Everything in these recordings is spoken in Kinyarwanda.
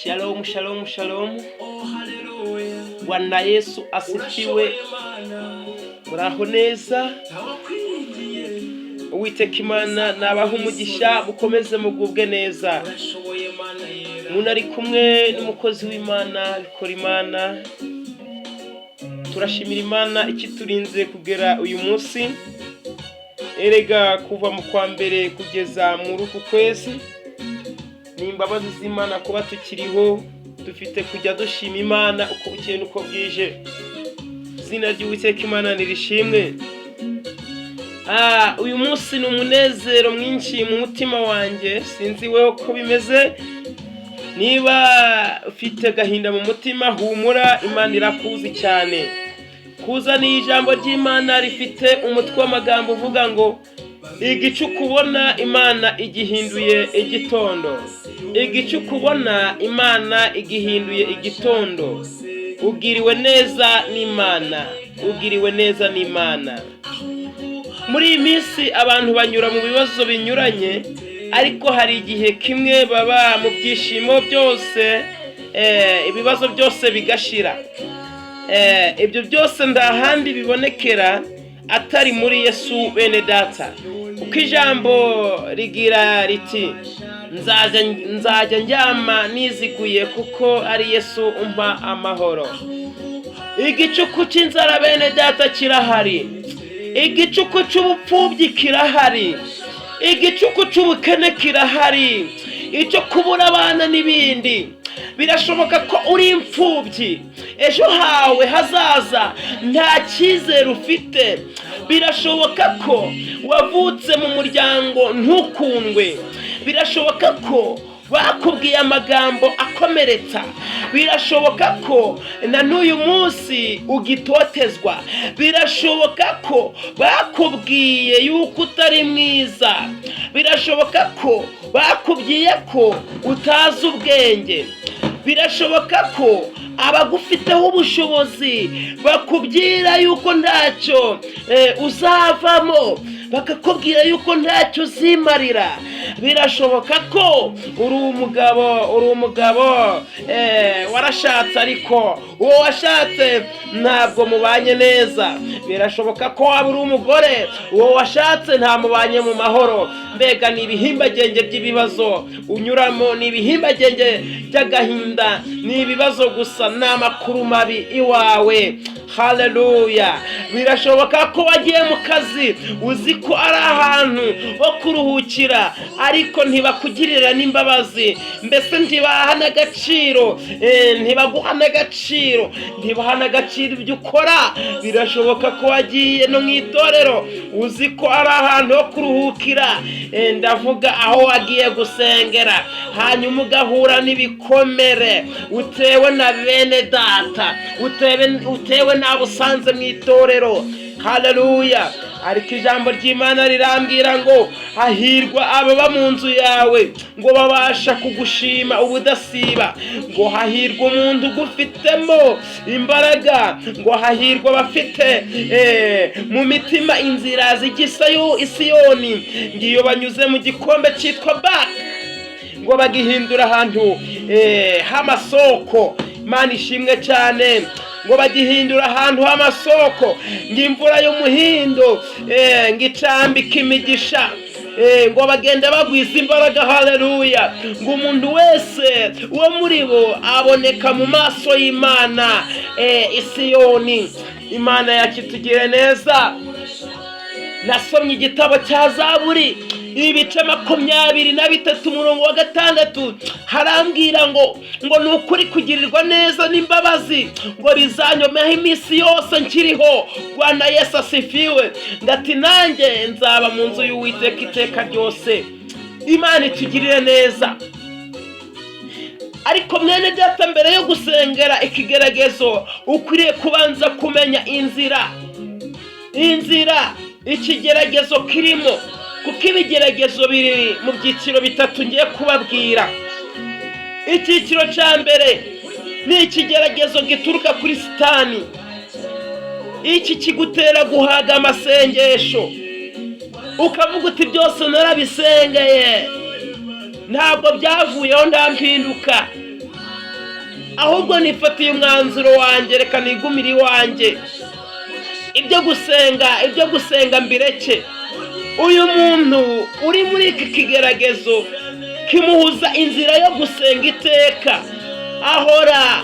Shalom, shalom, shalom. Bwana Yesu asifiwe. Muraho neza. Uwiteka Imana nabaha umugisha mukomeze mugubwe neza. Umuntu ari kumwe n'umukozi w'Imana Bikorimana. Turashimira Imana ikiturinze kugera uyu munsi. Erega kuva mu kwa mbere kugeza muri uku kwezi. Nimbabazi z'Imana kuba tukiriho, dufite kujya dushima Imana uko bukeye nuko bwije. Izina ry'Uwiteka Imana nirishimwe. Uyu munsi ni umunezero mwinshi mu mutima wanjye, sinzi wewe uko bimeze. Niba ufite gahinda mu mutima, humura, Imana irakuzi cyane. Kuza ni ijambo ry'Imana rifite umutwe w'amagambo uvuga ngo igicuku ubona Imana igihinduye igitondo. Igicuku ubona Imana igihinduye igitondo. Ugiriwe neza n'Imana, ugiriwe neza n'Imana. Muri iyi minsi abantu banyura mu bibazo binyuranye, ariko hari igihe kimwe baba mu byishimo byose, ibibazo byose bigashira. Ibyo byose ndahandi bibonekera atari muri Yesu bene data. Uko ijambo rigira riti nzajya njyama niziguye kuko ari Yesu umpa amahoro. Igicuku cy'inzara bene data kirahari. Igicuku cy'ubupfubyi kirahari. Igicuku cy'ubukene kirahari. Icyo kubura abana n'ibindi. Birashoboka ko uri imfubyi, ejo hawe hazaza nta cyizere ufite. Birashoboka ko wavutse mu muryango ntukundwe. Birashoboka ko bakubwiye amagambo akomeretsa. Birashoboka ko na n'uyu munsi ugitotezwa. Birashoboka ko bakubwiye yuko utari mwiza. Birashoboka ko bakubwiye ko utazi ubwenge. Birashoboka ko abagufiteho ubushobozi bakubwira yuko ntacyo uzavamo, bakakubwira yuko ntacyo uzimarira. Birashoboka ko uri umugabo warashatse ariko uwo washatse ntabwo mubanye neza. Birashoboka ko waba uri umugore uwo washatse nta mubanye mu mahoro. Mbega ni ibihimbagenge by'ibibazo unyuramo, ni ibihimbagenge by'agahinda, ni ibibazo gusa, ni amakuru mabi iwawe. Haleluya. Birashoboka ko wagiye mu kazi uzi ko ari ahantu ho kuruhukira, ariko ntibakugirira n'imbabazi. Mbese ntibaha n'agaciro, ntibaguha n'agaciro, ntibaha n'agaciro ibyo ukora. Birashoboka ko wagiye no mu itorero uzi ko ari ahantu ho kuruhukira, ndavuga aho wagiye gusengera, hanyuma ugahura n'ibikomere utewe na bene data, utewe n'abo usanze mu itorero. Haleluya. Ariko ijambo ry'Imana rirambwira ngo hahirwa ababa mu nzu yawe, ngo babasha kugushima ubudasiba. Ngo hahirwa umuntu ugufitemo imbaraga. Ngo hahirwa bafite mu mitima inzira z'igisayo Isiyoni. Ngiyo banyuze mu gikombe cyitwa Baka, ngo bagihindura ahantu h'amasoko. Imana ishimwe cyane. Ngo bagihindura ahantu h'amasoko, ng'imvura y'umuhindo ngicambika imigisha. Ngo bagenda bagwiza imbaraga. Haleluya. Ngo umuntu wese wo muri bo aboneka mu maso y'Imana Isiyoni. Imana yacu itugire neza. Nasomye igitabo cya Zaburi ibice 23 umurongo wa 6. Harambwira ngo ni ukuri kugirirwa neza n'imbabazi ngo bizanyomeho iminsi yose nkiriho. Bwana Yesu asifiwe. Ndati nanjye nzaba mu nzu y'Uwiteka iteka ryose. Imana itugirire neza. Ariko mwene data, mbere yo gusengera ikigeragezo ukwiriye kubanza kumenya inzira ikigeragezo kirimo, kuko ibigeragezo biri mu byiciro bitatu ngiye kubabwira. Icyiciro cya mbere ni ikigeragezo gituruka kuri Satani. Iki kigutera guhaga amasengesho, ukavuga uti byose narabisengeye ntabwo byavuyeho ndampinduka, ahubwo nifatiye umwanzuro wanjye, reka nigumire iwanjye, ibyo gusenga mbireke. Uyu muntu uri muri iki kigeragezo kimuhuza inzira yo gusenga iteka, ahora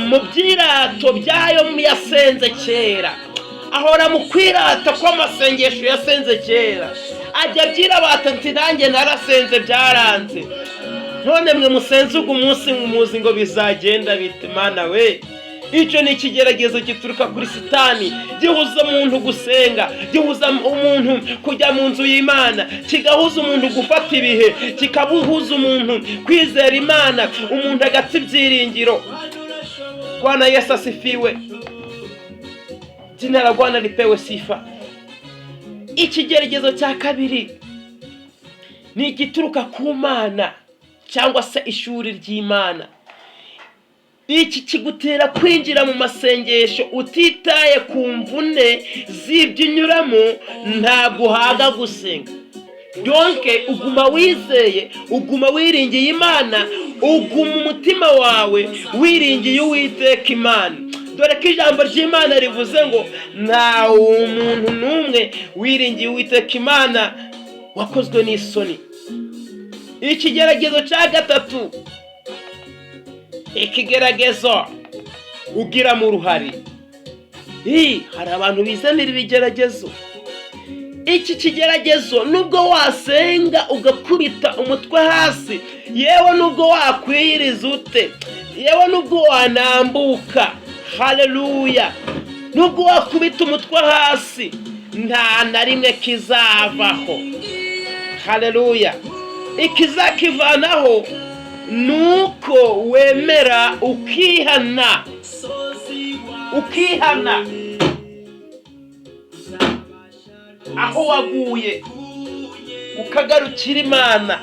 mu byirato byayo yasenze kera, ahora mu kwirata kw'amasengesho yasenze kera, ajya abyira batanti nanjye narasenze byaranze. None mwe musenze ugu munsi muzi ngo bizagenda bite? Mana we, icyo ni ikigeragezo gituruka kuri Satani, gihuza umuntu gusenga, gihuza umuntu kujya mu nzu y'Imana, kigahuza umuntu gufata ibihe, kikabuhuza umuntu kwizera Imana, umuntu agata ibyiringiro. Bwana Yesu asifiwe, jina la Bwana lipewe sifa. Ikigeragezo cya kabiri ni igituruka ku Mana cyangwa se ishuri ry'Imana. Iki kigutera kwinjira mu masengesho utitaye ku mvune z'ibyunyuramo, ntabwo uhaga gusenga. Donke uguma wizeye, uguma wiringiye Imana, uguma umutima wawe wiringiye Uwiteka Imana. Dore ko ijambo ry'Imana rivuze ngo nta umuntu n'umwe wiringiye Uwiteka Imana wakozwe n'isoni. Ikigeragezo cya gatatu, ikigeragezo ugira mu ruhari. Hari abantu bizanira ibigeragezo. Iki kigeragezo nubwo wasenga ugakubita umutwe hasi, yewe nubwo wakwiyiriza ute, yewe nubwo wanambuka, haleluya, nubwo wakubita umutwe hasi, nta na rimwe kizavaho, haleluya. Ikizakivanaho nuko wemera ukihana, aho waguye ukagarukira Imana.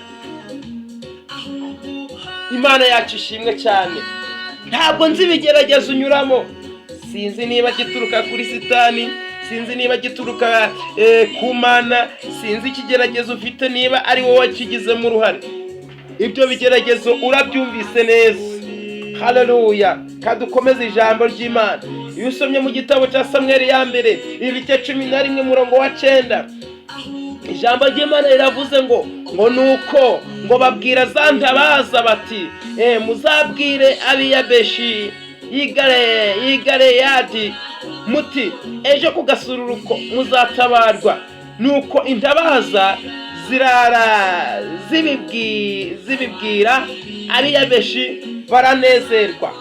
Imana yacu ishimwe cyane. Ntabwo nzi ibigeragezo unyuramo, sinzi niba gituruka kuri Satani, sinzi niba gituruka ku Mana, sinzi ikigeragezo ufite niba ari wowe wakigizemo uruhare. Ibyo bigeragezo urabyumvise neza, haleluya. Kandi ukomeze ijambo ry'Imana. Iyo usomye mu gitabo cya Samweli ya mbere ibice 11 umurongo wa 9, ijambo ry'Imana riravuze ngo nuko ngo babwira za ntabaza bati, muzabwire Abiyabeshi y'igaleyadi muti, ejo ku gasururuko muzatabarwa. Nuko intabaza zirara zibibwira Abiyabeshi, baranezerwa,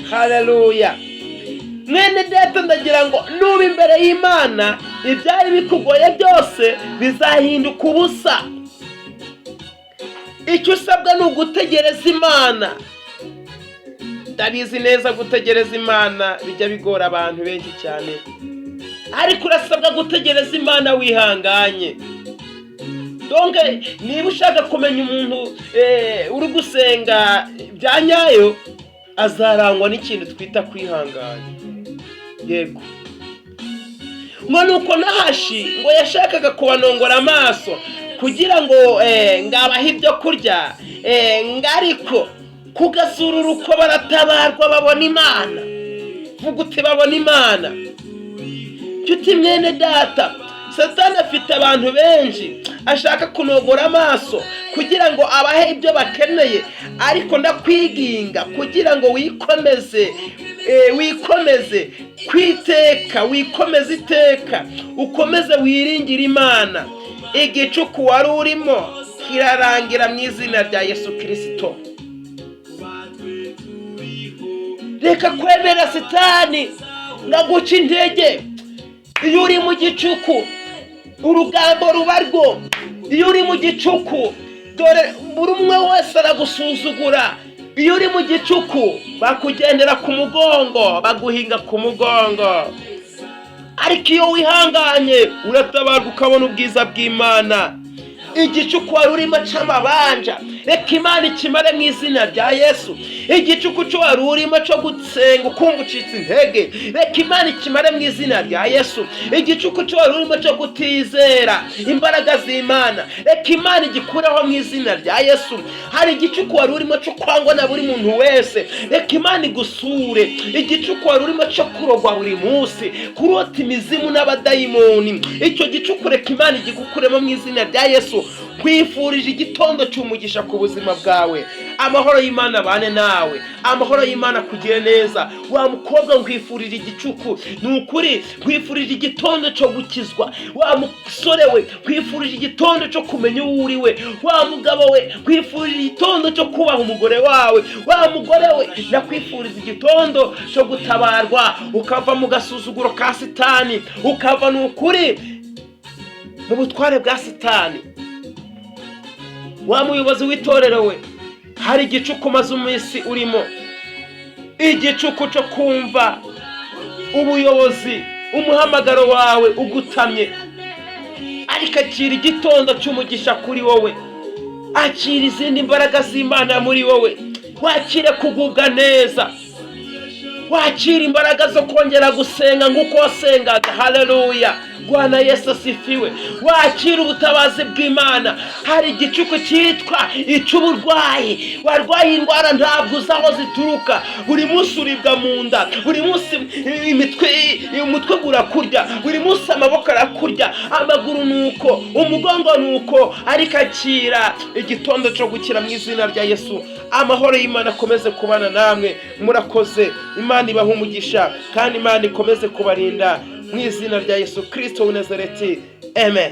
haleluya. Mwene data, ndagira ngo nuba imbere y'Imana, ibyari bikugoye byose bizahinduka ubusa. Icyo usabwa ni ugutegereza Imana. Ndabizi neza gutegereza Imana bijya bigora abantu benshi cyane, ariko urasabwa gutegereza Imana wihanganye. Donke niba ushaka kumenya umuntu uri gusenga bya nyayo, azarangwa n'ikintu twita kwihangana. Yego, ngo nuko Nahashi ngo yashakaga kubanongora amaso kugira ngo ngabahe ibyo kurya, ngariko kugasururuko baratabarwa babona Imana. Vuga uti babona Imana. Nshuti mwene data, Satani afite abantu benshi ashaka kunogora amaso kugira ngo abahe ibyo bakeneye, ariko ndakwiginga kugira ngo wikomeze kwiteka, wikomeze iteka, ukomeze wiringira Imana. Igicuku wari urimo kirarangira mu izina rya Yesu Kristo. Reka kwemera Satani ngaguca intege. Iyo uri mu gicuku urugambo ruba rwo. Iyo uri mu gicuku, dore buri umwe wese aragusuzugura. Iyo uri mu gicuku bakugendera ku mugongo, baguhinga ku mugongo. Ariko iyo wihanganye uratabarwa ukabona ubwiza bw'Imana. Igicuku wari urimo cy'amabanja, reka Imana ikimare mu izina rya Yesu. Igicuku cyo wari urimo cyo gusenga ukumva ucitse intege, reka Imana ikimare mu izina rya Yesu. Igicuku cyo wari urimo cyo kutizera imbaraga z'Imana, reka Imana igikuraho mu izina rya Yesu. Hari igicuku wari urimo cyo kwangwa na buri muntu wese, reka Imana igusure. Igicuku wari urimo cyo kurogwa buri munsi, kurota imizimu n'abadayimoni, icyo gicuku reka Imana igikukuremo mu izina rya Yesu. Kwifurije igitondo cy'umugisha ku buzima bwawe. Amahoro y'Imana abane nawe, amahoro y'Imana kugire neza. Wa mukobwa nkwifurije igicuku, nukuri nkwifurije igitondo cyo gukizwa. Wa musore we nkwifurije igitondo cyo kumenya uwo uri we. Wa mugabo we nkwifurije igitondo cyo kubaha umugore wawe. Wa mugore we nakwifurije igitondo cyo gutabarwa, ukava mu gasuzuguro ka Satani, ukava nukuri mu butware bwa Satani. Wa muyobozi w'itorero we, hari igicuku maze umisi urimo, igicuku cyo kumva ubuyobozi umuhamagaro wawe ugutamye. Ariko akira igitondo cy'umugisha kuri wowe, akira izindi mbaraga z'Imana muri wowe, wakire kugubwa neza, wakira imbaraga zo kongera gusenga nk'uko wasengaga. Haleluya, Bwana Yesu asifiwe. Wakira ubutabazi bw'Imana. Hari igicuku cyitwa icy'uburwayi, warwaye indwara ntabwo uzi aho zituruka, buri munsi uribwa mu nda, buri munsi umutwe urakurya, buri munsi amaboko arakurya, amaguru nuko, umugongo nuko. Ariko akira igitondo cyo gukira mu izina rya Yesu. Amahoro y'Imana akomeze kubana namwe. Murakoze. Imana ibahe umugisha kandi Imana ikomeze kubarinda mu izina rya Yesu Kristo w'i Nazareti. Amen.